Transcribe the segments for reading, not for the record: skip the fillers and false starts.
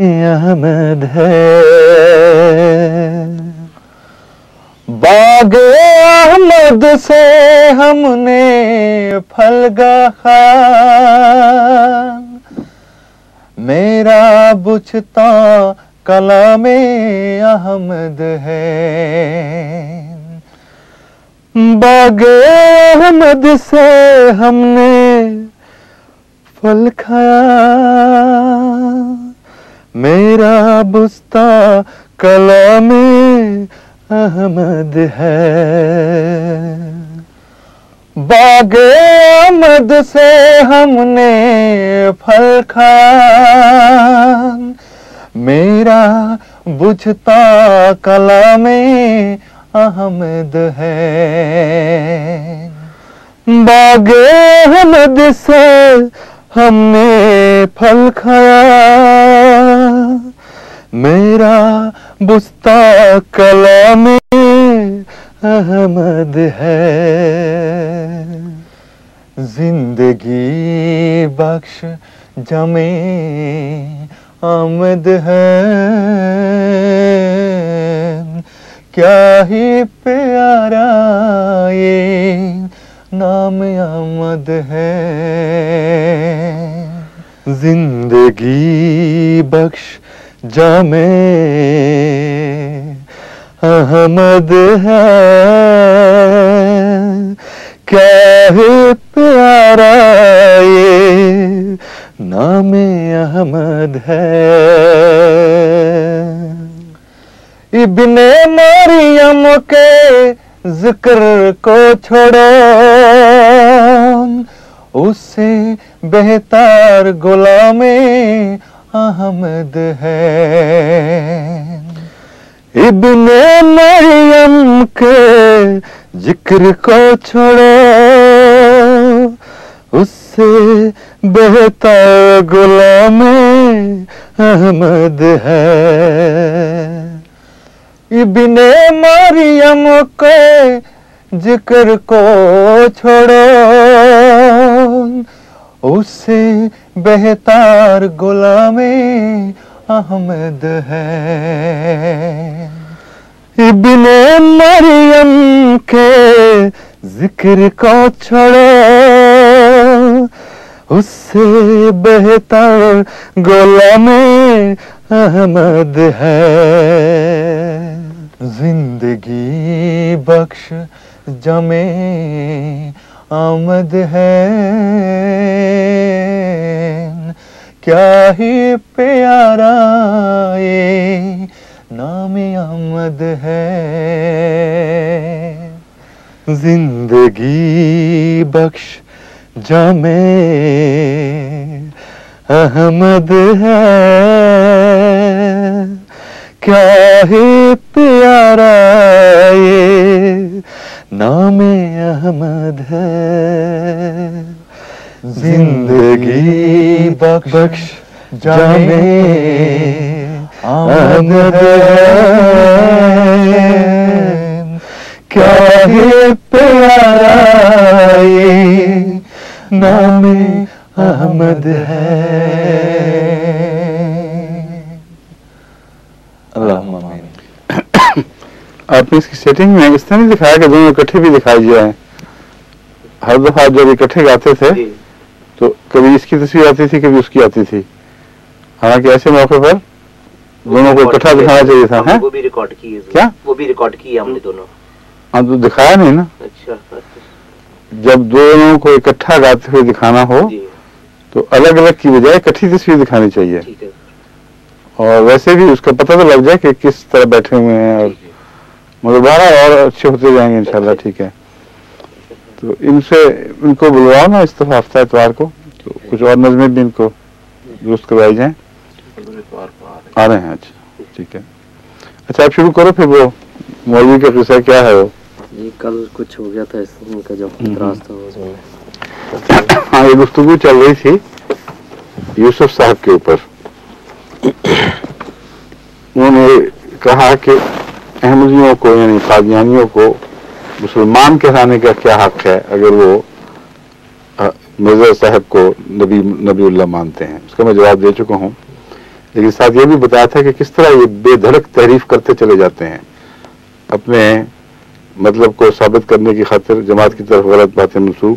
احمد ہے باغ احمد سے ہم نے پھلگا خان میرا بجھتا کلام احمد ہے باغ احمد سے ہم نے پھل کھایا میرا بستا کلام احمد ہے باغ احمد سے ہم نے پھل کھایا میرا بجھتا کلام احمد ہے باغ احمد سے ہم نے پھل کھایا میرا بستا کلام احمد ہے زندگی بخش جام احمد ہے کیا ہی پیارا یہ نام احمد ہے زندگی بخش جام احمد ہے کیا ہی پیارا یہ نام احمد ہے ابن مریم کے ذکر کو چھوڑو اس سے بہتر غلام احمد ہے ابن مریم کے ذکر کو چھوڑو اس سے بہتر غلام احمد ہے ابن مریم کے ذکر کو چھوڑو اس سے بہتر غلام احمد ہے ابن مریم کے ذکر کو چھوڑو اس سے بہتر غلام احمد ہے زندگی بخش جام احمد ہے کیا ہی پیارا یہ نام احمد ہے زندگی بخش جام احمد ہے کیا ہی پیارا یہ نام احمد ہے زندگی بخش جام احمد ہے کیا ہی پیارا یہ نام احمد ہے اللہم آمین آپ نے اس کی سیٹنگ میں اس طرح نہیں دکھایا کہ دونوں اکٹھے بھی دکھائی جائیں ہر دفعہ جب اکٹھے گاتے تھے تو کبھی اس کی تصویر آتی تھی کبھی اس کی آتی تھی حالانکہ ایسے موقع پر دونوں کو اکٹھا دکھانا چاہیے تھا وہ بھی ریکارڈ کی کیا وہ بھی ریکارڈ کی ہم نے دونوں ہاں تو دکھایا نہیں نا اچھا جب دونوں کو اکٹھا گاتے ہوئے دکھانا ہو تو الگ الگ کی بجائے اکٹھی تصویر دکھانی چاہیے اور ویسے بھی اس کا پتہ تو لگ جائے کہ کس طرح بیٹھے ہوئے ہیں اور مگر بارہ اور اچھے ہوتے جائیں گے انشاءاللہ ٹھیک ہے تو ان کو بلواؤ نا استفا ہفتہ اتوار کو تو کچھ اور نظمیں بھی ان کو درست کروائی جائیں آ رہے ہیں اچھا ٹھیک ہے اچھا آپ شروع کرو پھر وہ مولوی کا قصہ کیا ہے وہ یہ کل کچھ ہو گیا تھا اس کا جو اعتراض تھا اس میں ہاں یہ گفتگو چل رہی تھی یوسف صاحب کے اوپر انہوں نے کہا کہ احمدیوں کو یعنی قادیانیوں کو مسلمان کہلانے کا کیا حق ہے اگر وہ مرزا صاحب کو نبی اللہ مانتے ہیں. اس کا میں جواب دے چکا ہوں. لیکن ساتھ یہ بھی بتایا تھا کہ کس طرح یہ بے دھڑک تعریف کرتے چلے جاتے ہیں، اپنے مطلب کو ثابت کرنے کی خاطر جماعت کی طرف غلط باتیں منسوب.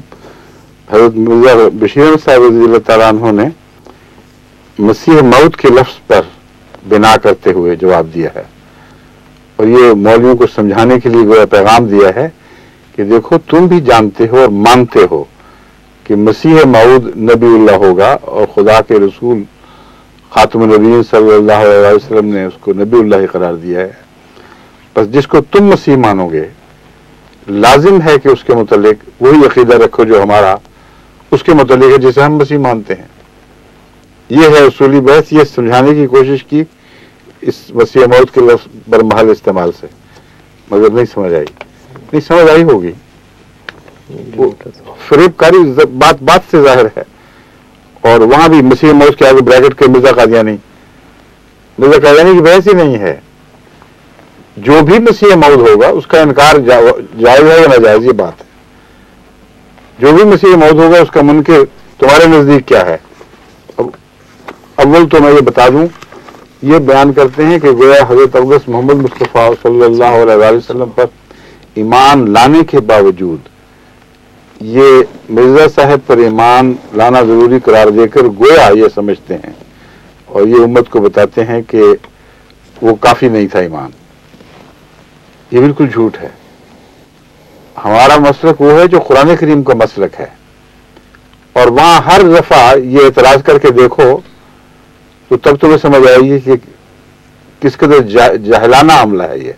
حضرت مرزا بشیر احمد صاحب رضی اللہ تعالیٰ عنہ نے مسیح موت کے لفظ پر بنا کرتے ہوئے جواب دیا ہے، اور یہ مولویوں کو سمجھانے کے لیے گویا پیغام دیا ہے کہ دیکھو تم بھی جانتے ہو اور مانتے ہو کہ مسیح موعود نبی اللہ ہوگا، اور خدا کے رسول خاتم النبیین صلی اللہ علیہ وسلم نے اس کو نبی اللہ قرار دیا ہے. بس جس کو تم مسیح مانو گے لازم ہے کہ اس کے متعلق وہی عقیدہ رکھو جو ہمارا اس کے متعلق ہے جسے ہم مسیح مانتے ہیں. یہ ہے اصولی بحث. یہ سمجھانے کی کوشش کی اس مسیح موت کے لفظ برمحل استعمال سے، مگر نہیں سمجھ آئی ہوگی. فریب کاری بات سے ظاہر ہے. اور وہاں بھی مسیح موت کے آگے بریکٹ کے مرزا قادیانی کی بحث ہی نہیں ہے. جو بھی مسیح موعود ہوگا اس کا انکار جائز ہے یا ناجائز، یہ بات ہے. جو بھی مسیح موعود ہوگا اس کا منکر تمہارے نزدیک کیا ہے. اول تو میں یہ بتا دوں، یہ بیان کرتے ہیں کہ گویا حضرت اقدس محمد مصطفیٰ صلی اللہ علیہ وسلم پر ایمان لانے کے باوجود یہ مرزا صاحب پر ایمان لانا ضروری قرار دے کر گویا یہ سمجھتے ہیں اور یہ امت کو بتاتے ہیں کہ وہ کافی نہیں تھا ایمان. یہ بالکل جھوٹ ہے. ہمارا مسلک وہ ہے جو قرآن کریم کا مسلک ہے، اور وہاں ہر دفعہ یہ اعتراض کر کے دیکھو تو تب تمہیں سمجھ آئے گی کہ کس قدر جاہلانہ عملہ ہے یہ.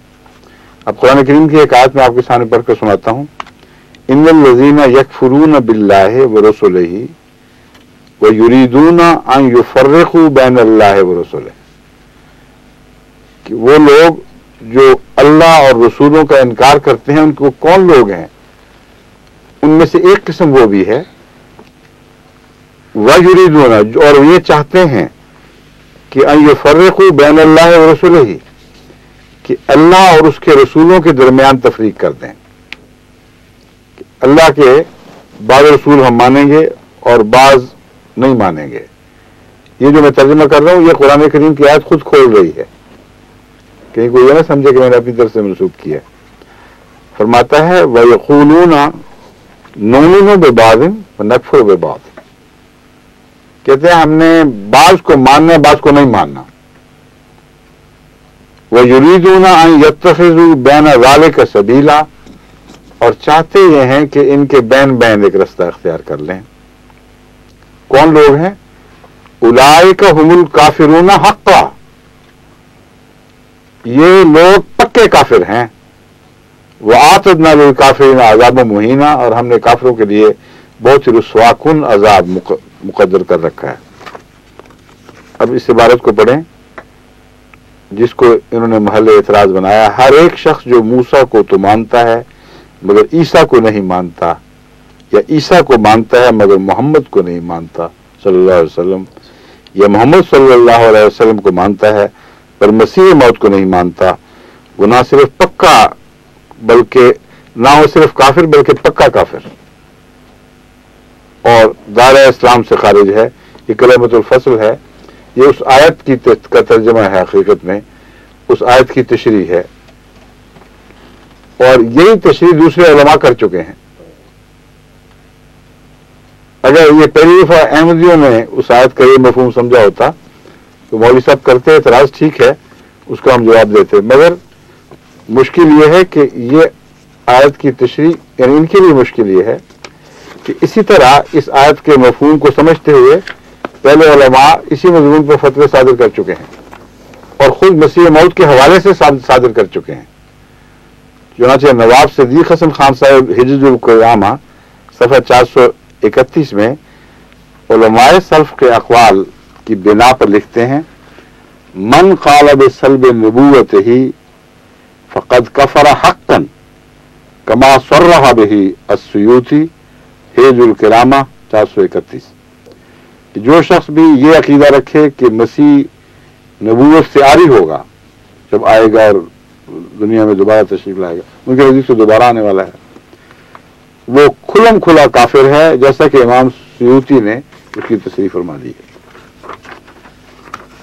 اب قرآن کریم کی ایک آیت میں آپ کے سامنے پڑھ کر سناتا ہوں. ان الذین یکفرون باللہ ورسلہ ویریدون ان یفرقوا بین اللہ ورسلہ، کہ وہ لوگ جو اللہ اور رسولوں کا انکار کرتے ہیں ان کو کون لوگ ہیں؟ ان میں سے ایک قسم وہ بھی ہے وَيُرِيدُونَ، اور یہ چاہتے ہیں کہ ان یفرقوا بین اللہ ورسلہ، کہ اللہ اور اس کے رسولوں کے درمیان تفریق کر دیں. اللہ کے بعض رسول ہم مانیں گے اور بعض نہیں مانیں گے. یہ جو میں ترجمہ کر رہا ہوں یہ قرآن کریم کی آیت خود کھول رہی ہے، کہیں کوئی یہ نہ سمجھے کہ میں نے اپنی طرف سے منسوخ کیا. فرماتا ہے وَيَقُولُونَ نُؤْمِنُ بِبَعْضٍ وَنَكْفُرُ بِبَعْضٍ، کہتے ہیں ہم نے بعض کو ماننا ہے بعض کو نہیں ماننا. وَيُرِيدُونَ أَن يَتَّخِذُوا بَيْنَ ذَلِكَ سَبِيلًا، اور چاہتے یہ ہیں کہ ان کے بین ایک رستہ اختیار کر لیں. کون لوگ ہیں؟ اولئک هم الکافرون حقا، یہ لوگ پکے کافر ہیں. وَأَعْتَدْنَا لِلْكَافِرِينَ عَذَابًا مُهِينًا، اور ہم نے کافروں کے لیے بہت ہی رسوا کن عذاب مقدر کر رکھا ہے. اب اس عبارت کو پڑھیں جس کو انہوں نے محل اعتراض بنایا. ہر ایک شخص جو موسیٰ کو تو مانتا ہے مگر عیسیٰ کو نہیں مانتا، یا عیسیٰ کو مانتا ہے مگر محمد کو نہیں مانتا صلی اللہ علیہ وسلم، یا محمد صلی اللہ علیہ وسلم کو مانتا ہے پر مسیح موت کو نہیں مانتا، وہ نہ صرف پکا بلکہ نہ وہ صرف کافر بلکہ پکا کافر اور دائرہ اسلام سے خارج ہے. یہ کلمۃ الفصل ہے. یہ اس آیت کی کا ترجمہ ہے، حقیقت میں اس آیت کی تشریح ہے، اور یہی تشریح دوسرے علماء کر چکے ہیں. اگر یہ پہلی دفعہ احمدیوں نے اس آیت کا یہ مفہوم سمجھا ہوتا تو مولوی صاحب کرتے اعتراض ٹھیک ہے، اس کا ہم جواب دیتے، مگر مشکل یہ ہے کہ یہ آیت کی تشریح، یعنی ان کے لیے مشکل یہ ہے کہ اسی طرح اس آیت کے مفہوم کو سمجھتے ہوئے پہلے علماء اسی مضمون پر فتوے صادر کر چکے ہیں اور خود مسیح موت کے حوالے سے صادر کر چکے ہیں. چنانچہ نواب صدیق حسن خان صاحب حجج القیامہ صفحہ 431 میں علماء سلف کے اقوال کی بنا پر لکھتے ہیں: من قال بسلب نبوته فقد کفر حقا کما صرح به السیوطی حجج الکرامہ 431. جو شخص بھی یہ عقیدہ رکھے کہ مسیح نبوت سے عاری ہوگا جب آئے گا اور دنیا میں دوبارہ تشریف لائے گا، ان کے نزدیک سے دوبارہ آنے والا ہے، وہ کھلم کھلا کافر ہے، جیسا کہ امام سیوطی نے اس کی تصریح فرما دی ہے.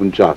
49।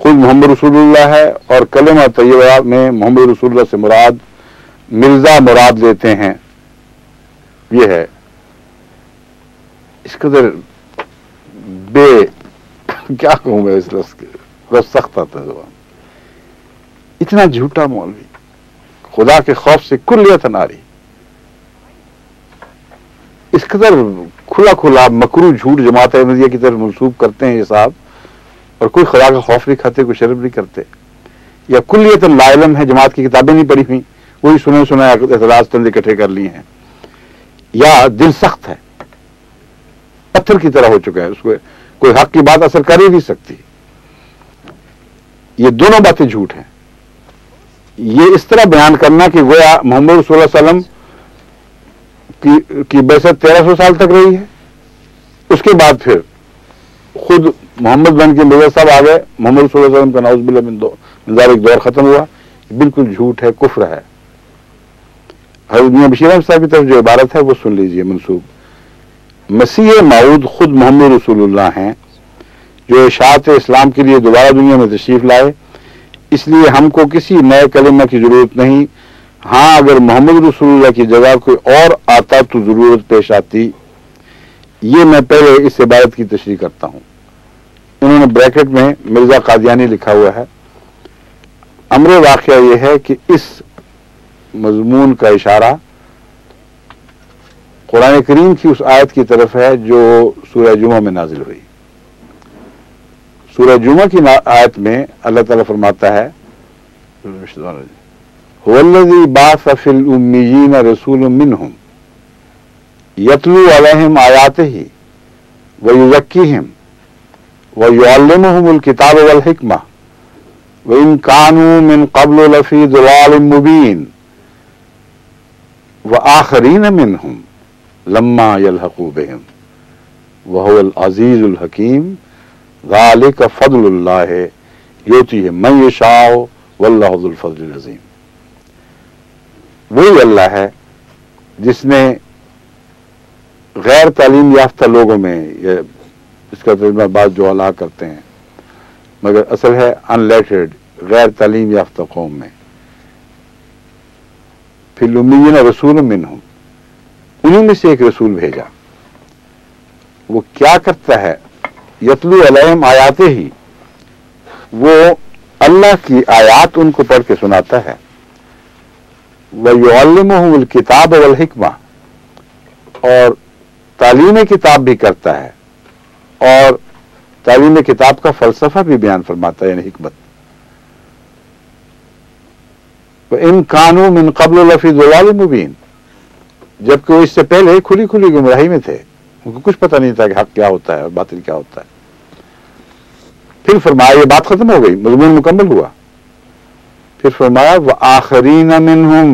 خود محمد رسول اللہ ہے، اور کلمہ طیبہ میں محمد رسول اللہ سے مراد مرزا مراد لیتے ہیں. یہ ہے اس قدر بے کیا کہوں میں اس لفظ کے، بس سخت آتا ہے زبان. اتنا جھوٹا مولوی، خدا کے خوف سے کلیتاً ناری، اس قدر کھلا کھلا مکروہ جھوٹ جماعت احمدیہ کی طرف منسوب کرتے ہیں یہ صاحب، اور کوئی خدا کا خوف نہیں کھاتے، کوئی شرم نہیں کرتے، یا کلیتاً لا علم ہے، جماعت کی کتابیں نہیں پڑھی ہوئی، وہی سنے سنا اعتراض چند اکٹھے کر لیے ہیں، یا دل سخت ہے، پتھر کی طرح ہو چکا ہے، اس کو کوئی حق کی بات اثر کر ہی نہیں سکتی. یہ دونوں باتیں جھوٹ ہیں. یہ اس طرح بیان کرنا کہ گویا محمد صلی اللہ علیہ وسلم کی بعثت 1300 سال تک رہی ہے، اس کے بعد پھر خود محمد بن کے مرزا صاحب آ گئے، محمد صلی اللہ علیہ وسلم کا نعوذ باللہ من ذالک دور ختم ہوا. بالکل جھوٹ ہے، کفر ہے. حضرت میاں بشیر احمد صاحب کی طرف جو عبارت ہے وہ سن لیجئے منسوب. مسیح موعود خود محمد رسول اللہ ہیں جو اشاعت اسلام کے لیے دوبارہ دنیا میں تشریف لائے، اس لیے ہم کو کسی نئے کلمہ کی ضرورت نہیں. ہاں اگر محمد رسول اللہ کی جگہ کوئی اور آتا تو ضرورت پیش آتی. یہ میں پہلے اس عبارت کی تشریح کرتا ہوں. انہوں نے بریکٹ میں مرزا قادیانی لکھا ہوا ہے. امر واقعہ یہ ہے کہ اس مضمون کا اشارہ قرآن کریم کی اس آیت کی طرف ہے جو سورہ جمعہ میں نازل ہوئی. سورہ جمعہ کی آیت میں اللہ تعالیٰ فرماتا ہے هو الذی بعث فی الامیین رسول منہم یتلو علیہم آیاتہ ویزکیہم ویعلمہم الکتاب والحکمہ وإن كانوا من قبل لفی ضلال مبین وآخرین منہم لما يلحقوا بهم وهو العزیز الحکیم ذالک فضل اللہ یؤتیہ من یشاء واللہ ذو الفضل العظیم. وہی اللہ ہے جس نے غیر تعلیم یافتہ لوگوں میں، اس کا ترجمہ بعض جو اعلیٰ کرتے ہیں مگر اصل ہے انلیٹرڈ، غیر تعلیم یافتہ قوم میں، فی الامیین رسول منہم، انہیں میں سے ایک رسول بھیجا. وہ کیا کرتا ہے؟ یتلو علیہم آیاتہ ہی، وہ اللہ کی آیات ان کو پڑھ کے سناتا ہے. وَيُعَلِّمُهُمُ الْكِتَابَ وَالْحِکْمَةَ، اور تعلیم کتاب بھی کرتا ہے اور تعلیم کتاب کا فلسفہ بھی بیان فرماتا ہے، یعنی حکمت. وَإِن كَانُوا مِن قَبْلُ لَفِي ضَلَالٍ مُبِينٍ، جبکہ وہ اس سے پہلے کھلی کھلی گمراہی میں تھے، ان کو کچھ پتہ نہیں تھا کہ حق کیا ہوتا ہے اور باطل کیا ہوتا ہے. پھر فرمایا، یہ بات ختم ہو گئی، مضمون مکمل ہوا. پھر فرمایا وآخرین منہم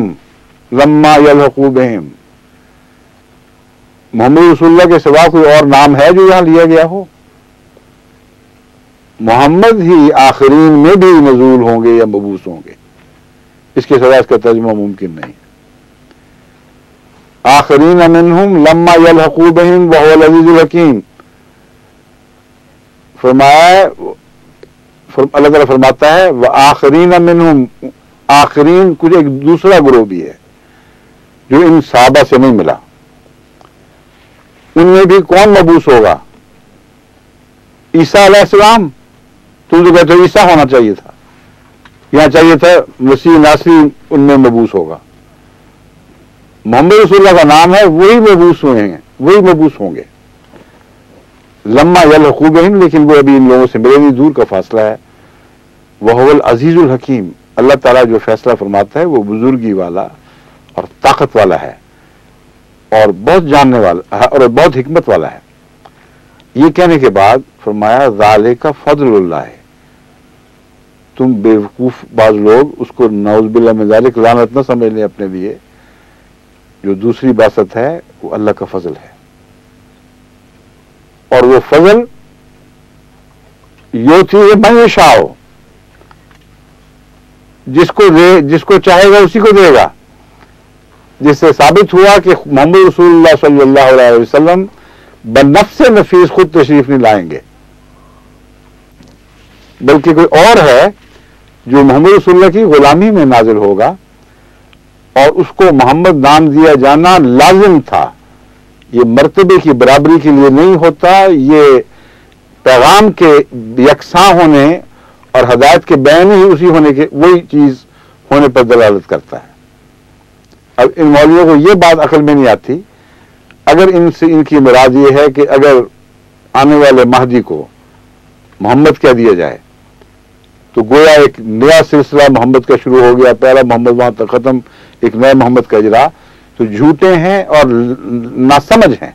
لما یلحقوا بہم، محمد رسول اللہ کے سوا کوئی اور نام ہے جو یہاں لیا گیا ہو؟ محمد ہی آخرین میں بھی نزول ہوں گے یا مبعوث ہوں گے، اس کے سوا اس کا ترجمہ ممکن نہیں. آخرین منہم لما یلحقوا بہم وہو العزیز الحکیم. فرمایا، اللہ تعالیٰ فرماتا ہے وآخرین منہم، آخرین کچھ ایک دوسرا گروہ بھی ہے جو ان صحابہ سے نہیں ملا. ان میں بھی کون مبعوث ہوگا؟ عیسیٰ علیہ السلام. تم تو کہتے ہو عیسیٰ ہونا چاہیے تھا، یہاں چاہیے تھا مسیح ناصری ان میں مبعوث ہوگا. محمد رسول اللہ کا نام ہے، وہی مبعوث ہوئے ہیں، وہی مبعوث ہوں گے. لما یلحقوا بہم، لیکن وہ ابھی ان لوگوں سے میرے لیے دور کا فاصلہ ہے. وہو العزیز الحکیم، اللہ تعالیٰ جو فیصلہ فرماتا ہے وہ بزرگی والا اور طاقت والا ہے اور بہت جاننے والا اور بہت حکمت والا ہے. یہ کہنے کے بعد فرمایا ذالک فضل اللہ ہے. تم بیوقوف بعض لوگ اس کو نعوذ باللہ من ذالک لعنت نہ سمجھ لیں اپنے لیے. جو دوسری باسط ہے وہ اللہ کا فضل ہے، اور وہ فضل یؤتی من یشاء، جس کو چاہے گا اسی کو دے گا. جس سے ثابت ہوا کہ محمد رسول اللہ صلی اللہ علیہ وسلم بنفس نفیس خود تشریف نہیں لائیں گے. بلکہ کوئی اور ہے جو محمد رسول اللہ کی غلامی میں نازل ہوگا، اور اس کو محمد نام دیا جانا لازم تھا. یہ مرتبے کی برابری کے لیے نہیں ہوتا، یہ پیغام کے یکساں ہونے اور ہدایت کے بیان ہی اسی ہونے کے وہی چیز ہونے پر دلالت کرتا ہے. اب ان مولویوں کو یہ بات عقل میں نہیں آتی. اگر ان کی مراد یہ ہے کہ اگر آنے والے مہدی کو محمد کہہ دیا جائے تو گویا ایک نیا سلسلہ محمد کا شروع ہو گیا، پہلا محمد وہاں تک ختم، ایک نئے محمد کا اجرا، تو جھوٹے ہیں اور ناسمجھ ہیں.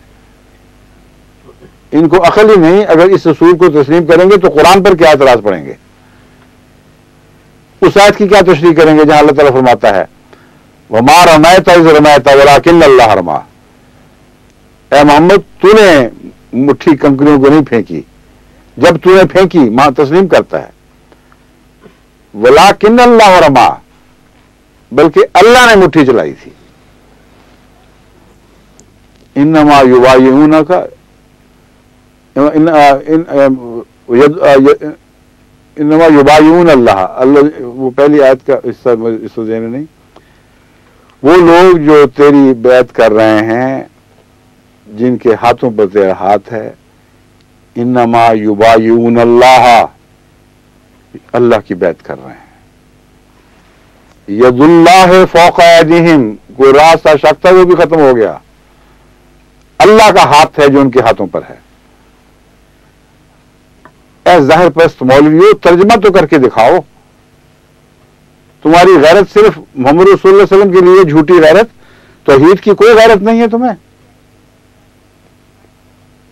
ان کو عقل ہی نہیں. اگر اس اصول کو تسلیم کریں گے تو قرآن پر کیا اعتراض پڑیں گے؟ اس آیت کی کیا تشریح کریں گے جہاں اللہ تعالیٰ فرماتا ہے وَمَا رَمَيْتَ إِذْ رَمَيْتَ وَلَٰكِنَّ اللَّهَ رَمَىٰ. اے محمد تو نے مٹھی کنکریوں کو نہیں پھینکی، جب تو نے پھینکی ماں تسلیم کرتا ہے. وَلَٰكِنَّ اللَّهَ رَمَىٰ، بلکہ اللہ نے مٹھی چلائی تھی. انما یبایعونک انما یبایعون اللہ، وہ پہلی آیت کا حصہ اس کو ذہن نہیں. وہ لوگ جو تیری بیعت کر رہے ہیں جن کے ہاتھوں پر تیرا ہاتھ ہے، انما یبایعون اللہ، اللہ کی بیعت کر رہے ہیں. ید اللہ فوق ایدیہم، کوئی راستہ شک تھا وہ بھی ختم ہو گیا. اللہ کا ہاتھ ہے جو ان کے ہاتھوں پر ہے. اے ظاہر پرست مولویوں، ترجمہ تو کر کے دکھاؤ. تمہاری غیرت صرف محمد رسول اللہ علیہ وسلم کے لیے جھوٹی غیرت، توحید کی کوئی غیرت نہیں ہے تمہیں.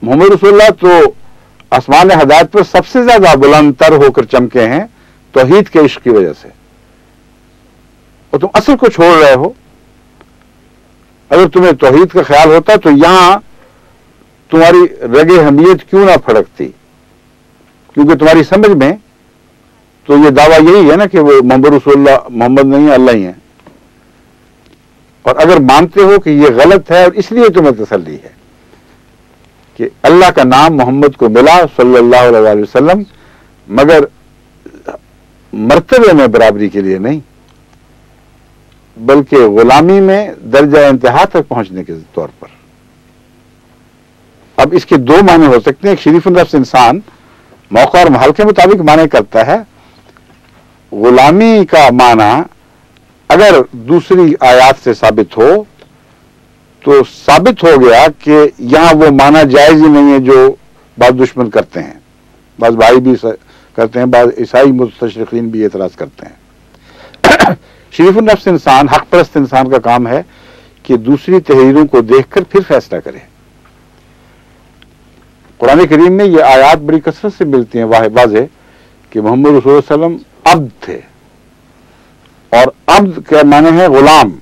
محمد رسول اللہ تو آسمان ہدایت پر سب سے زیادہ بلند تر ہو کر چمکے ہیں توحید کے عشق کی وجہ سے، اور تم اصل کو چھوڑ رہے ہو. اگر تمہیں توحید کا خیال ہوتا تو یہاں تمہاری رگ حمیت کیوں نہ پھڑکتی، کیونکہ تمہاری سمجھ میں تو یہ دعویٰ یہی ہے نا کہ وہ محمد رسول اللہ محمد نہیں ہے، اللہ ہی ہے. اور اگر مانتے ہو کہ یہ غلط ہے اور اس لیے تمہیں تسلی ہے کہ اللہ کا نام محمد کو ملا صلی اللہ علیہ وسلم، مگر مرتبے میں برابری کے لیے نہیں، بلکہ غلامی میں درجہ انتہا تک پہنچنے کے طور پر. اب اس کے دو معنی ہو سکتے ہیں. ایک شریف النفس انسان موقع اور محل کے مطابق معنی کرتا ہے. غلامی کا معنی اگر دوسری آیات سے ثابت ہو تو ثابت ہو گیا کہ یہاں وہ معنی جائز ہی نہیں ہے جو بعض دشمن کرتے ہیں، بعض بھائی بھی کرتے ہیں، بعض عیسائی مستشرقین بھی اعتراض کرتے ہیں. شریف النفس انسان، حق پرست انسان کا کام ہے کہ دوسری تحریروں کو دیکھ کر پھر فیصلہ کرے. قرآن کریم میں یہ آیات بڑی کثرت سے ملتی ہیں واضح کہ محمد رسول اللہ علیہ وسلم عبد تھے، اور عبد کا معنی ہے غلام،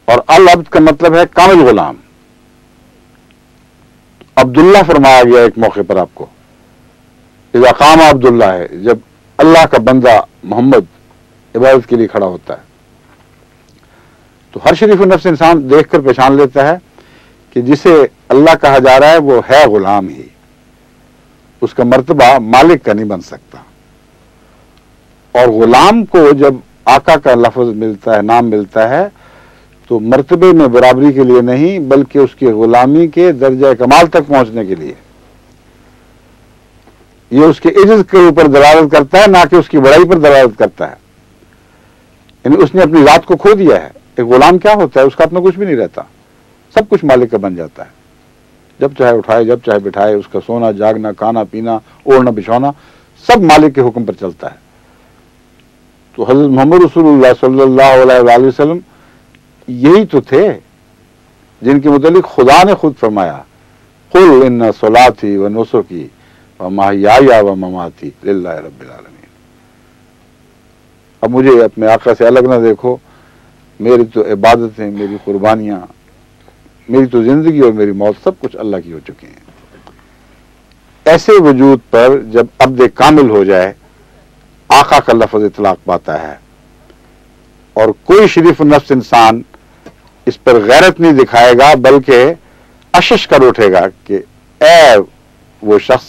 اور العبد کا مطلب ہے کامل غلام. عبداللہ فرمایا گیا ایک موقع پر آپ کو، اذا قام عبداللہ ہے، جب اللہ کا بندہ محمد عبادت کے لیے کھڑا ہوتا ہے. تو ہر شریف النفس انسان دیکھ کر پہچان لیتا ہے کہ جسے اللہ کہا جا رہا ہے وہ ہے غلام ہی، اس کا مرتبہ مالک کا نہیں بن سکتا. اور غلام کو جب آقا کا لفظ ملتا ہے، نام ملتا ہے، تو مرتبے میں برابری کے لیے نہیں بلکہ اس کی غلامی کے درجہ کمال تک پہنچنے کے لیے. یہ اس کے عجز کے اوپر دلالت کرتا ہے، نہ کہ اس کی بڑائی پر دلالت کرتا ہے. یعنی اس نے اپنی ذات کو کھو دیا ہے. ایک غلام کیا ہوتا ہے؟ اس کا اپنا کچھ بھی نہیں رہتا، سب کچھ مالک کا بن جاتا ہے. جب چاہے اٹھائے، جب چاہے بٹھائے، اس کا سونا جاگنا، کھانا پینا، اوڑھنا بچھونا سب مالک کے حکم پر چلتا ہے. تو حضرت محمد رسول اللہ صلی اللہ علیہ وآلہ وسلم یہی تو تھے جن کے متعلق خدا نے خود فرمایا قل ان صلاتی و نسکی و محیای و مماتی للہ رب العالمین. اب مجھے اپنے آقا سے الگ نہ دیکھو، میری تو عبادتیں، میری قربانیاں، میری تو زندگی اور میری موت سب کچھ اللہ کی ہو چکی ہیں. ایسے وجود پر جب عبد کامل ہو جائے، آقا کا لفظ اطلاق پاتا ہے، اور کوئی شریف النفس انسان اس پر غیرت نہیں دکھائے گا بلکہ اشش کر اٹھے گا کہ اے وہ شخص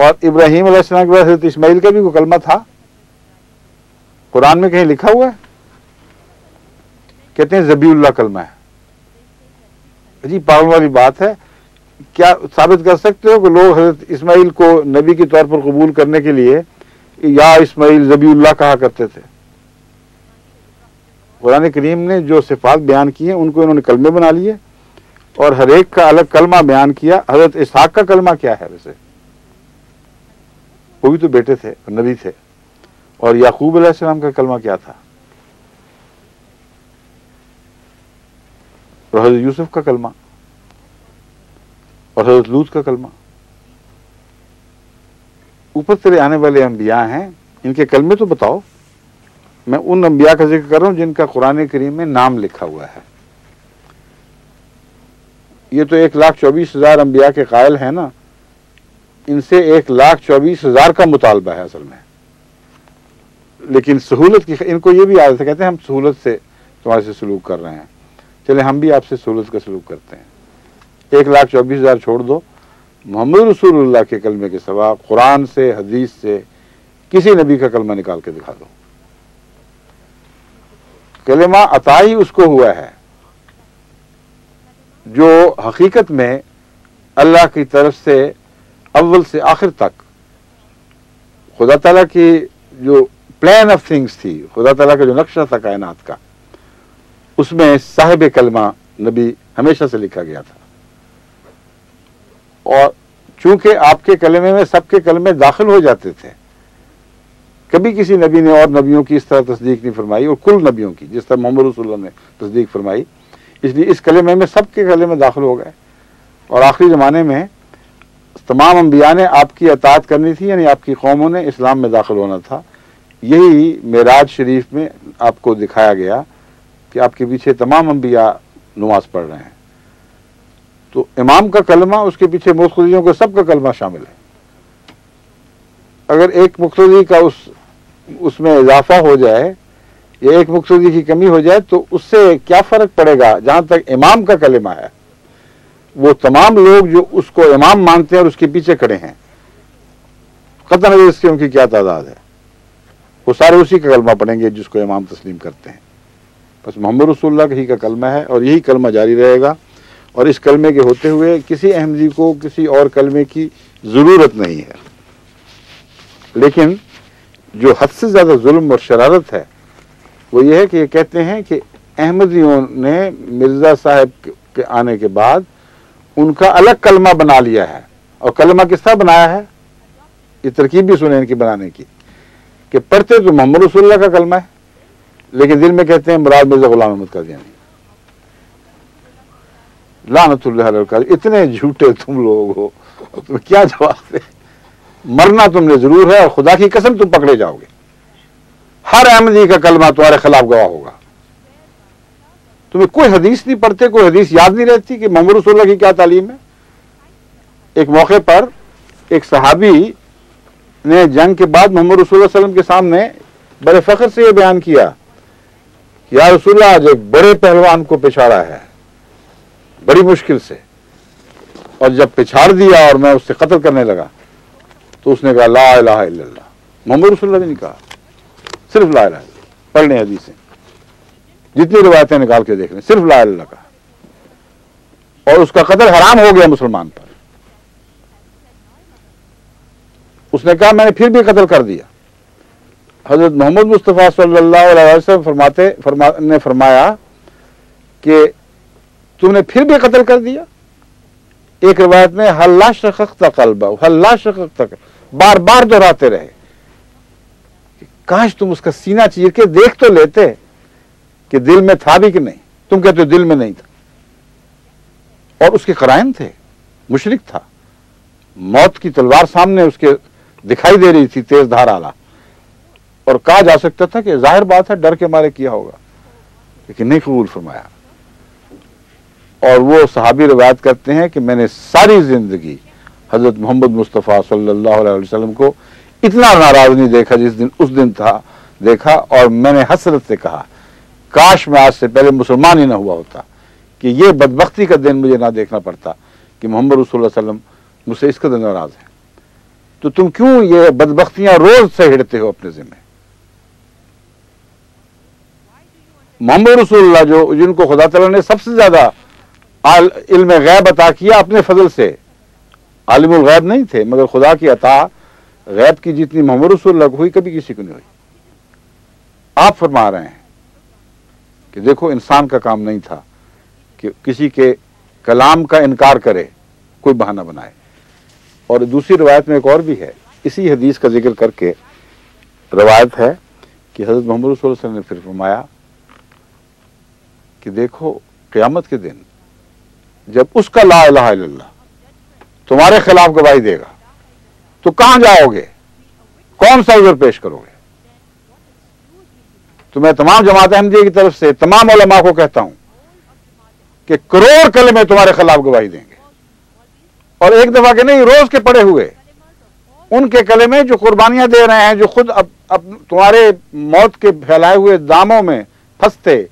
اور ابراہیم علیہ السلام کے بعد حضرت اسماعیل کا بھی کوئی کلمہ تھا؟ قرآن میں کہیں لکھا ہوا ہے؟ کہتے ہیں ذبیح اللہ کلمہ ہے. عجیب پاگل والی بات ہے. کیا ثابت کر سکتے ہو کہ لوگ حضرت اسماعیل کو نبی کے طور پر قبول کرنے کے لیے یا اسماعیل ذبیح اللہ کہا کرتے تھے؟ قرآن کریم نے جو صفات بیان کی ہیں ان کو انہوں نے کلمے بنا لیے اور ہر ایک کا الگ کلمہ بیان کیا. حضرت اسحاق کا کلمہ کیا ہے ویسے؟ وہ بھی تو بیٹے تھے اور نبی تھے. اور یعقوب علیہ السلام کا کلمہ کیا تھا؟ اور حضرت یوسف کا کلمہ اور حضرت لوط کا کلمہ. اوپر تیرے آنے والے انبیاء ہیں، ان کے کلمے تو بتاؤ. میں ان انبیاء کا ذکر کر رہا ہوں جن کا قرآن کریم میں نام لکھا ہوا ہے. یہ تو 1,24,000 انبیاء کے قائل ہیں نا، ان سے 1,24,000 کا مطالبہ ہے اصل میں. لیکن سہولت کی ان کو یہ بھی عادت ہے، کہتے ہیں ہم سہولت سے تمہارے سے سلوک کر رہے ہیں، چلے ہم بھی آپ سے سہولت کا سلوک کرتے ہیں. 1,24,000 چھوڑ دو، محمد رسول اللہ کے کلمے کے سوا قرآن سے حدیث سے کسی نبی کا کلمہ نکال کے دکھا دو. کلمہ عطا ہی اس کو ہوا ہے جو حقیقت میں اللہ کی طرف سے اول سے آخر تک خدا تعالیٰ کی جو پلان آف تھنگس تھی، خدا تعالیٰ کا جو نقشہ تھا کائنات کا، اس میں صاحب کلمہ نبی ہمیشہ سے لکھا گیا تھا. اور چونکہ آپ کے کلمے میں سب کے کلمے داخل ہو جاتے تھے، کبھی کسی نبی نے اور نبیوں کی اس طرح تصدیق نہیں فرمائی، اور کل نبیوں کی جس طرح محمد رسول اللہ نے تصدیق فرمائی، اس لیے اس کلمے میں سب کے کلمے داخل ہو گئے. اور آخری زمانے میں تمام انبیاء نے آپ کی اطاعت کرنی تھی، یعنی آپ کی قوموں نے اسلام میں داخل ہونا تھا. یہی معراج شریف میں آپ کو دکھایا گیا کہ آپ کے پیچھے تمام انبیاء نماز پڑھ رہے ہیں. تو امام کا کلمہ، اس کے پیچھے مقتدیوں کو سب کا کلمہ شامل ہے. اگر ایک مقتدی کا اس میں اضافہ ہو جائے یا ایک مقتدی کی کمی ہو جائے تو اس سے کیا فرق پڑے گا؟ جہاں تک امام کا کلمہ ہے، وہ تمام لوگ جو اس کو امام مانتے ہیں اور اس کے پیچھے کھڑے ہیں، قطع نظر اس کی ان کی کیا تعداد ہے، وہ سارے اسی کا کلمہ پڑھیں گے جس کو امام تسلیم کرتے ہیں. بس محمد رسول اللہ ہی کا کلمہ ہے اور یہی کلمہ جاری رہے گا. اور اس کلمے کے ہوتے ہوئے کسی احمدی کو کسی اور کلمے کی ضرورت نہیں ہے. لیکن جو حد سے زیادہ ظلم اور شرارت ہے وہ یہ ہے کہ یہ کہتے ہیں کہ احمدیوں نے مرزا صاحب کے آنے کے بعد ان کا الگ کلمہ بنا لیا ہے. اور کلمہ کس طرح بنایا ہے؟ یہ ترکیب بھی سنیں ان کی بنانے کی، کہ پڑھتے تو محمد رسول اللہ کا کلمہ ہے لیکن دل میں کہتے ہیں مراد مرزا غلام احمد قادیانی. لعنت اللہ علیہ القادری. اتنے جھوٹے تم لوگ ہو، تمہیں کیا جواب دے؟ مرنا تم نے ضرور ہے اور خدا کی قسم تم پکڑے جاؤ گے. ہر احمدی کا کلمہ تمہارے خلاف گواہ ہوگا. تمہیں کوئی حدیث نہیں پڑھتے، کوئی حدیث یاد نہیں رہتی کہ محمد رسول اللہ کی کیا تعلیم ہے. ایک موقع پر ایک صحابی نے جنگ کے بعد محمد رسول اللہ علیہ وسلم کے سامنے بڑے فخر سے یہ بیان کیا کہ یا رسول اللہ، آج ایک بڑے پہلوان کو پچھاڑا ہے بڑی مشکل سے، اور جب پچھاڑ دیا اور میں اس سے قتل کرنے لگا تو اس نے کہا لا الہ الا اللہ. محمد رسول اللہ نے نہیں کہا، صرف لا الہ الا اللہ. پڑھ لیں حدیثیں، جتنی روایتیں نکال کے دیکھ لیں، صرف لا الہ الا اللہ کہا، اور اس کا قتل حرام ہو گیا مسلمان پر. اس نے کہا میں نے پھر بھی قتل کر دیا. حضرت محمد مصطفیٰ صلی اللہ علیہ وسلم نے فرمایا کہ تم نے پھر بھی قتل کر دیا. ایک روایت میں حلا شققت قلبہ، حلا شققت، بار بار دہراتے رہے کہ کاش تم اس کا سینہ چیر کے دیکھ تو لیتے کہ دل میں تھا بھی کہ نہیں. تم کہتے ہو دل میں نہیں تھا، اور اس کے قرائن تھے. مشرک تھا، موت کی تلوار سامنے اس کے دکھائی دے رہی تھی تیز دھار آلہ، اور کہا جا سکتا تھا کہ ظاہر بات ہے ڈر کے مارے کیا ہوگا، لیکن نہیں قبول فرمایا. اور وہ صحابی روایت کرتے ہیں کہ میں نے ساری زندگی حضرت محمد مصطفیٰ صلی اللہ علیہ وسلم کو اتنا ناراض نہیں دیکھا جس دن اس دن تھا دیکھا. اور میں نے حسرت سے کہا کاش میں آج سے پہلے مسلمان ہی نہ ہوا ہوتا کہ یہ بدبختی کا دن مجھے نہ دیکھنا پڑتا کہ محمد رسول اللہ علیہ وسلم مجھ سے اس قدر ناراض ہے. تو تم کیوں یہ بدبختیاں روز سہیڑتے ہو اپنے ذمہ؟ محمد رسول اللہ جن کو خدا تعالیٰ نے سب سے زیادہ علم غیب عطا کیا اپنے فضل سے، عالم الغیب نہیں تھے، مگر خدا کی عطا غیب کی جتنی محمد رسول اللہ کو ہوئی کبھی کسی کو نہیں ہوئی۔ آپ فرما رہے ہیں کہ دیکھو انسان کا کام نہیں تھا کہ کسی کے کلام کا انکار کرے، کوئی بہانہ بنائے۔ اور دوسری روایت میں ایک اور بھی ہے، اسی حدیث کا ذکر کر کے روایت ہے کہ حضرت محمد رسول اللہ صلی اللہ علیہ وسلم نے پھر فرمایا کہ دیکھو قیامت کے دن جب اس کا لا الہ الا اللہ تمہارے خلاف گواہی دے گا تو کہاں جاؤ گے؟ کون سا عذر پیش کرو گے؟ تو میں تمام جماعت احمدیہ کی طرف سے تمام علماء کو کہتا ہوں کہ کروڑ کلمے تمہارے خلاف گواہی دیں گے، اور ایک دفعہ کے نہیں، روز کے پڑے ہوئے ان کے کلمے جو قربانیاں دے رہے ہیں، جو خود اب تمہارے موت کے پھیلائے ہوئے داموں میں پھنستے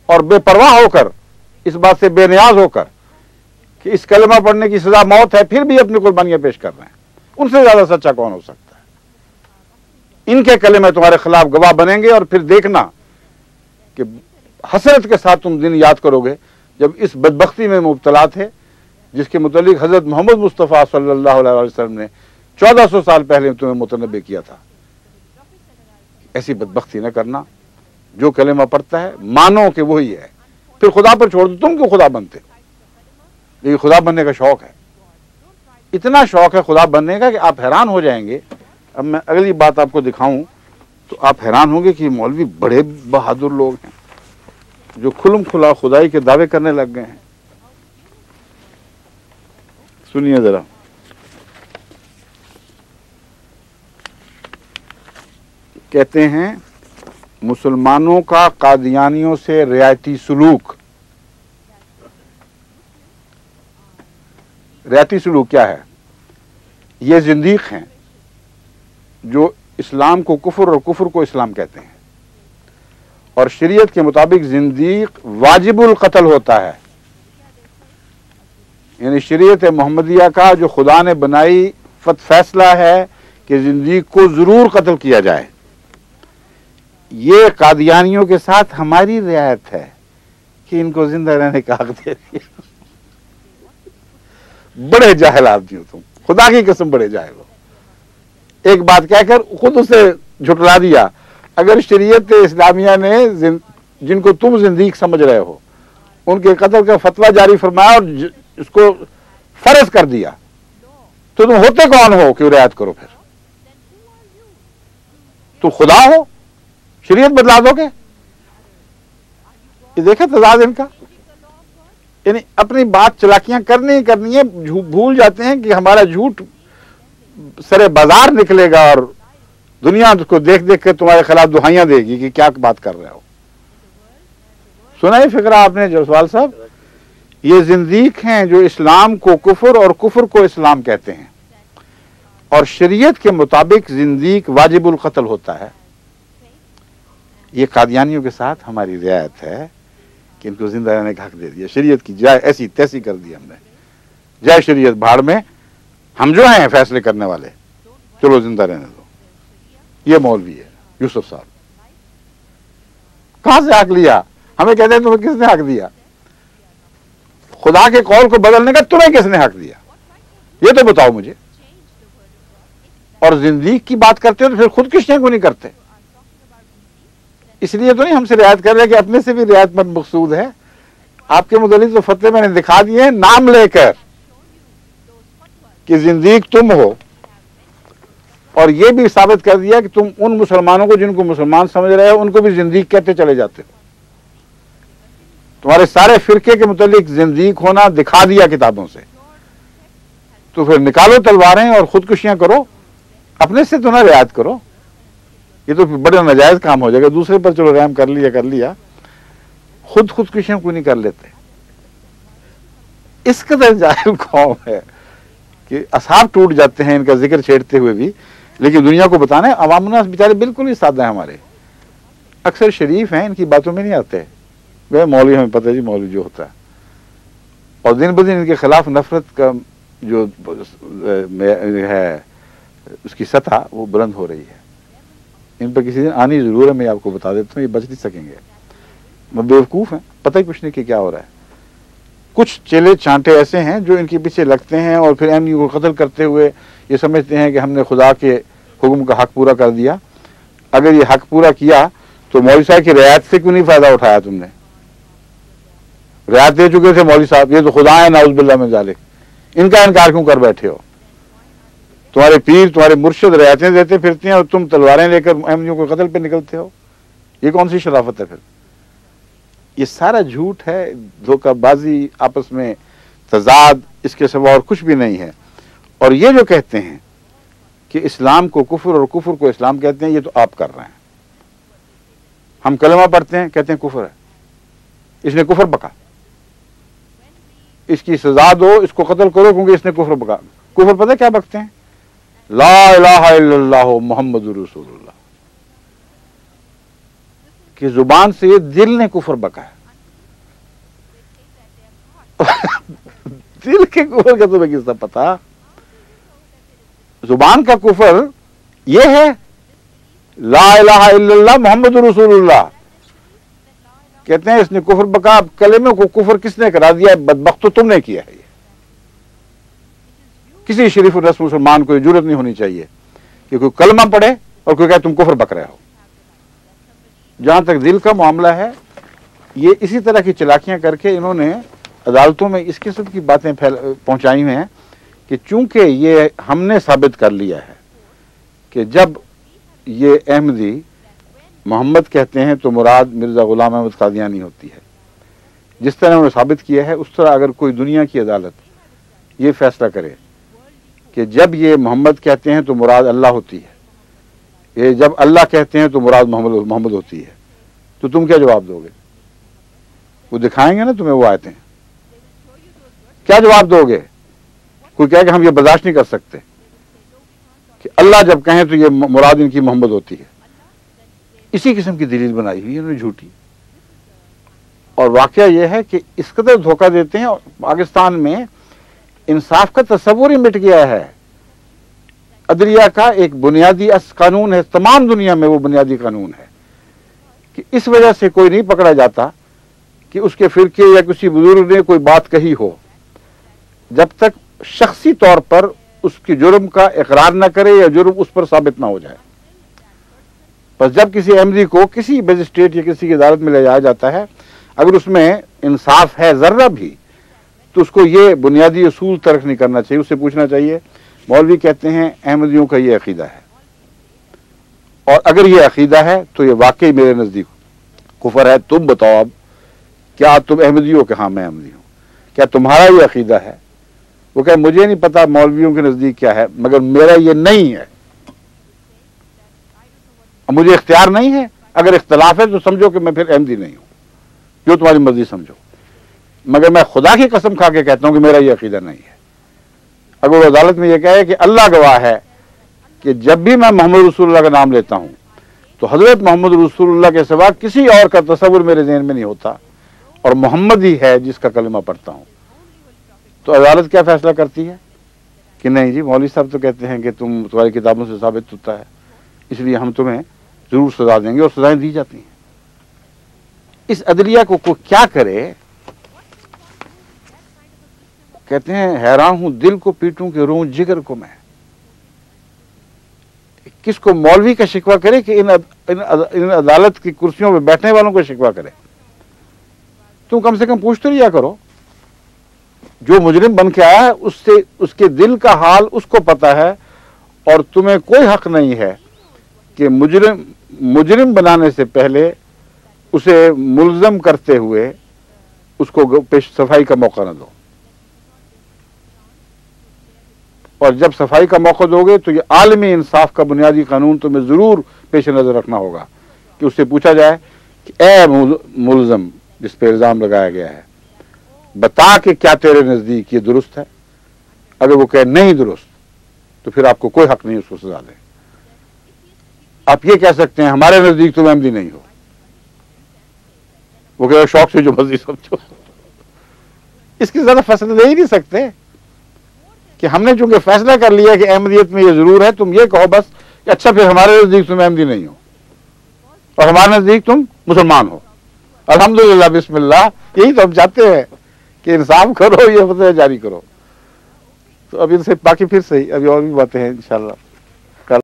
اور بے پرواہ ہو کر، اس بات سے بے نیاز ہو کر کہ اس کلمہ پڑھنے کی سزا موت ہے، پھر بھی اپنی قربانیاں پیش کر رہے ہیں، ان سے زیادہ سچا کون ہو سکتا ہے؟ ان کے کلمے تمہارے خلاف گواہ بنیں گے، اور پھر دیکھنا کہ حسرت کے ساتھ تم دن یاد کرو گے جب اس بدبختی میں مبتلا تھے جس کے متعلق حضرت محمد مصطفیٰ صلی اللہ علیہ وسلم نے 1400 سال پہلے تمہیں متنبع کیا تھا۔ ایسی بدبختی نہ کرنا، جو کلمہ پڑھتا ہے مانو کہ وہی ہے، پھر خدا پر چھوڑ دو، تم کیوں خدا بنتے ہو؟ لیکن خدا بننے کا شوق ہے، اتنا شوق ہے خدا بننے کا کہ آپ حیران ہو جائیں گے۔ اب میں اگلی بات آپ کو دکھاؤں تو آپ حیران ہوں گے کہ مولوی بڑے بہادر لوگ ہیں جو کھلم کھلا خدائی کے دعوے کرنے لگ گئے ہیں۔ سنیے ذرا، کہتے ہیں مسلمانوں کا قادیانیوں سے رعایتی سلوک۔ رعایتی سلوک کیا ہے؟ یہ زندیق ہیں جو اسلام کو کفر اور کفر کو اسلام کہتے ہیں، اور شریعت کے مطابق زندیق واجب القتل ہوتا ہے، یعنی شریعت محمدیہ کا جو خدا نے بنائی فیصلہ ہے کہ زندیق کو ضرور قتل کیا جائے۔ یہ قادیانیوں کے ساتھ ہماری رعایت ہے کہ ان کو زندہ رہنے کا حق دے دیا۔ بڑے جاہل آدمی ہو تم، خدا کی قسم بڑے جاہل ہو۔ ایک بات کہہ کر خود اسے جھٹلا دیا۔ اگر شریعت اسلامیہ نے جن کو تم زندیق سمجھ رہے ہو ان کے قتل کا فتویٰ جاری فرمایا اور اس کو فرض کر دیا تو تم ہوتے کون ہو کہ رعایت کرو؟ پھر تو خدا ہو، شریعت بدلا دو گے؟ یہ دیکھیں تضاد ان کا، یعنی اپنی بات چلاکیاں کرنی ہی کرنی ہے، بھول جاتے ہیں کہ ہمارا جھوٹ سرے بازار نکلے گا اور دنیا کو دیکھ دیکھ کے تمہارے خلاف دہائیاں دے گی کہ کیا بات کر رہے ہو۔ سنا یہ فقرہ آپ نے جسوال صاحب؟ یہ زندیق ہیں جو اسلام کو کفر اور کفر کو اسلام کہتے ہیں، اور شریعت کے مطابق زندیق واجب القتل ہوتا ہے۔ یہ قادیانیوں کے ساتھ ہماری رعایت ہے کہ ان کو زندہ رہنے کا حق دے دیا، شریعت کی جائے ایسی تیسی کر دی ہم نے، جائے شریعت بھاڑ میں، ہم جو ہیں فیصلے کرنے والے، چلو زندہ رہنے دو۔ یہ مولوی ہے یوسف صاحب، کہاں سے حق لیا؟ ہمیں کہتے ہیں تمہیں کس نے حق دیا؟ خدا کے قول کو بدلنے کا تمہیں کس نے حق دیا؟ یہ تو بتاؤ مجھے۔ اور زندیق کی بات کرتے ہو تو پھر خودکشیاں کیوں نہیں کرتے؟ اس لیے تو نہیں ہم سے رعایت کر رہے کہ اپنے سے بھی رعایت مند مقصود ہے۔ آپ کے مدلل تو فتوے میں نے دکھا دیے نام لے کر کہ زندیق تم ہو، اور یہ بھی ثابت کر دیا کہ تم ان مسلمانوں کو جن کو مسلمان سمجھ رہے ہو ان کو بھی زندیق کہتے چلے جاتے ہو۔ تمہارے سارے فرقے کے متعلق زندیق ہونا دکھا دیا کتابوں سے، تو پھر نکالو تلواریں اور خودکشیاں کرو، اپنے سے تو نہ رعایت کرو۔ یہ تو بڑا ناجائز کام ہو جائے گا، دوسرے پر چلو رحم کر لیا، خودکشیاں کوئی نہیں کر لیتے۔ اس قدر جاہل قوم ہے کہ اصحاب ٹوٹ جاتے ہیں ان کا ذکر چھیڑتے ہوئے بھی، لیکن دنیا کو بتانا ہے عوام الناس بیچارے بالکل ہی سادہ ہیں، ہمارے اکثر شریف ہیں، ان کی باتوں میں نہیں آتے۔ وہ مولوی ہمیں پتہ ہے جی، مولوی جو ہوتا ہے، اور دن بدن ان کے خلاف نفرت کا جو ہے اس کی سطح وہ بلند ہو رہی ہے. ان پر کسی دن آنی ضرور ہے, میں آپ کو بتا دیتا ہوں, یہ بچ نہیں سکیں گے. وہ بیوقوف ہیں, پتہ ہی کچھ نہیں کہ کیا ہو رہا ہے. کچھ چیلے چانٹے ایسے ہیں جو ان کے پیچھے لگتے ہیں اور پھر ایم کو قتل کرتے ہوئے یہ سمجھتے ہیں کہ ہم نے خدا کے حکم کا حق پورا کر دیا. اگر یہ حق پورا کیا تو مولوی صاحب کی رعایت سے کیوں نہیں فائدہ اٹھایا تم نے؟ رعایت دے چکے تھے مولوی صاحب, یہ تو خدا ہے نعوذ باللہ من ذالک, ان کا انکار کیوں کر بیٹھے ہو؟ تمہارے پیر تمہارے مرشد رعایتیں دیتے پھرتے ہیں اور تم تلواریں لے کر احمدیوں کو قتل پہ نکلتے ہو. یہ کون سی شرافت ہے پھر؟ یہ سارا جھوٹ ہے, دھوکہ بازی, آپس میں تضاد, اس کے سوا اور کچھ بھی نہیں ہے. اور یہ جو کہتے ہیں کہ اسلام کو کفر اور کفر کو اسلام کہتے ہیں, یہ تو آپ کر رہے ہیں. ہم کلمہ پڑھتے ہیں, کہتے ہیں کفر ہے, اس نے کفر بکا, اس کی سزا دو, اس کو قتل کرو کیونکہ اس نے کفر بکا. کفر پتہ کیا بکتے ہیں؟ لا الہ الا اللہ محمد رسول اللہ. کہ زبان سے یہ دل نے کفر بکا ہے. دل کے کفر کا تمہیں کس طرح پتا؟ زبان کا کفر یہ ہے لا الہ الا اللہ محمد رسول اللہ. کہتے ہیں اس نے کفر بکا. کلمے کو کفر کس نے کرا دیا؟ بدبخت تو تم نے کیا ہے. یہ کسی شریف الرس مسلمان کو یہ جرت نہیں ہونی چاہیے کہ کوئی کلمہ پڑھے اور کوئی کہے تم کفر بک رہے ہو. جہاں تک دل کا معاملہ ہے, یہ اسی طرح کی چلاکیاں کر کے انہوں نے عدالتوں میں اس قسم کی باتیں پہنچائی ہوئی ہیں کہ چونکہ یہ ہم نے ثابت کر لیا ہے کہ جب یہ احمدی محمد کہتے ہیں تو مراد مرزا غلام احمد قادیانی ہوتی ہے. جس طرح انہوں نے ثابت کیا ہے اس طرح اگر کوئی دنیا کی عدالت یہ فیصلہ کرے کہ جب یہ محمد کہتے ہیں تو مراد اللہ ہوتی ہے, یہ جب اللہ کہتے ہیں تو مراد محمد ہوتی ہے, تو تم کیا جواب دو گے؟ وہ دکھائیں گے نا تمہیں وہ آیتیں, کیا جواب دو گے؟ کوئی کہے کہ ہم یہ برداشت نہیں کر سکتے کہ اللہ جب کہیں تو یہ مراد ان کی محمد ہوتی ہے. اسی قسم کی دلیل بنائی ہوئی انہوں نے جھوٹی. اور واقعہ یہ ہے کہ اس قدر دھوکہ دیتے ہیں, اور پاکستان میں انصاف کا تصور ہی مٹ گیا ہے. عدلیہ کا ایک بنیادی قانون ہے, تمام دنیا میں وہ بنیادی قانون ہے کہ اس وجہ سے کوئی نہیں پکڑا جاتا کہ اس کے فرقے یا کسی بزرگ نے کوئی بات کہی ہو, جب تک شخصی طور پر اس کی جرم کا اقرار نہ کرے یا جرم اس پر ثابت نہ ہو جائے. بس جب کسی احمدی کو کسی مجسٹریٹ یا کسی کی عدالت میں لے جایا جاتا ہے, اگر اس میں انصاف ہے ذرہ بھی, تو اس کو یہ بنیادی اصول ترک نہیں کرنا چاہیے. اس سے پوچھنا چاہیے مولوی کہتے ہیں احمدیوں کا یہ عقیدہ ہے, اور اگر یہ عقیدہ ہے تو یہ واقعی میرے نزدیک کفر ہے. تم بتاؤ اب, کیا تم احمدی ہو؟ کہ ہاں میں احمدی ہوں. کیا تمہارا یہ عقیدہ ہے؟ وہ کہ مجھے نہیں پتا مولویوں کے نزدیک کیا ہے, مگر میرا یہ نہیں ہے, مجھے اختیار نہیں ہے. اگر اختلاف ہے تو سمجھو کہ میں پھر احمدی نہیں ہوں, جو تمہاری مرضی سمجھو, مگر میں خدا کی قسم کھا کے کہتا ہوں کہ میرا یہ عقیدہ نہیں ہے. اگر وہ عدالت میں یہ کہے کہ اللہ گواہ ہے کہ جب بھی میں محمد رسول اللہ کا نام لیتا ہوں تو حضرت محمد رسول اللہ کے سوا کسی اور کا تصور میرے ذہن میں نہیں ہوتا, اور محمد ہی ہے جس کا کلمہ پڑھتا ہوں, تو عدالت کیا فیصلہ کرتی ہے کہ نہیں جی مولوی صاحب تو کہتے ہیں کہ تمہاری کتابوں سے ثابت ہوتا ہے, اس لیے ہم تمہیں ضرور سزا دیں گے, اور سزائیں دی جاتی ہیں. اس عدلیہ کو کوئی کیا کرے؟ کہتے ہیں حیران ہوں دل کو پیٹوں کہ روں جگر کو میں. کس کو مولوی کا شکوہ کرے کہ ان عدالت کی کرسیوں پہ بیٹھنے والوں کو شکوہ کرے؟ تم کم سے کم پوچھ تو لیا کرو. جو مجرم بن کے آیا ہے اس کے دل کا حال اس کو پتا ہے, اور تمہیں کوئی حق نہیں ہے کہ مجرم بنانے سے پہلے اسے ملزم کرتے ہوئے اس کو پیش صفائی کا موقع نہ دو. اور جب صفائی کا موقع دو گے تو یہ عالمی انصاف کا بنیادی قانون تمہیں ضرور پیش نظر رکھنا ہوگا کہ اس سے پوچھا جائے کہ اے ملزم جس پہ الزام لگایا گیا ہے, بتا کہ کیا تیرے نزدیک یہ درست ہے. اگر وہ کہے نہیں درست تو پھر آپ کو کوئی حق نہیں اس کو سزا دے. آپ یہ کہہ سکتے ہیں ہمارے نزدیک تم احمدی نہیں ہو, وہ کہ شوق سے جو مرضی سمجھو. اس کی زیادہ فیصلہ دے ہی نہیں سکتے کہ ہم نے چونکہ فیصلہ کر لیا کہ احمدیت میں یہ ضرور ہے، تم یہ کہو بس کہ اچھا پھر ہمارے نزدیک تم احمدی نہیں ہو اور ہمارے نزدیک تم مسلمان ہو، الحمدللہ بسم اللہ، یہی تو ہم چاہتے ہیں کہ انصاف کرو، یہ فتح جاری کرو۔ تو اب ان سے باقی پھر صحیح، ابھی اور بھی باتیں ہیں انشاءاللہ۔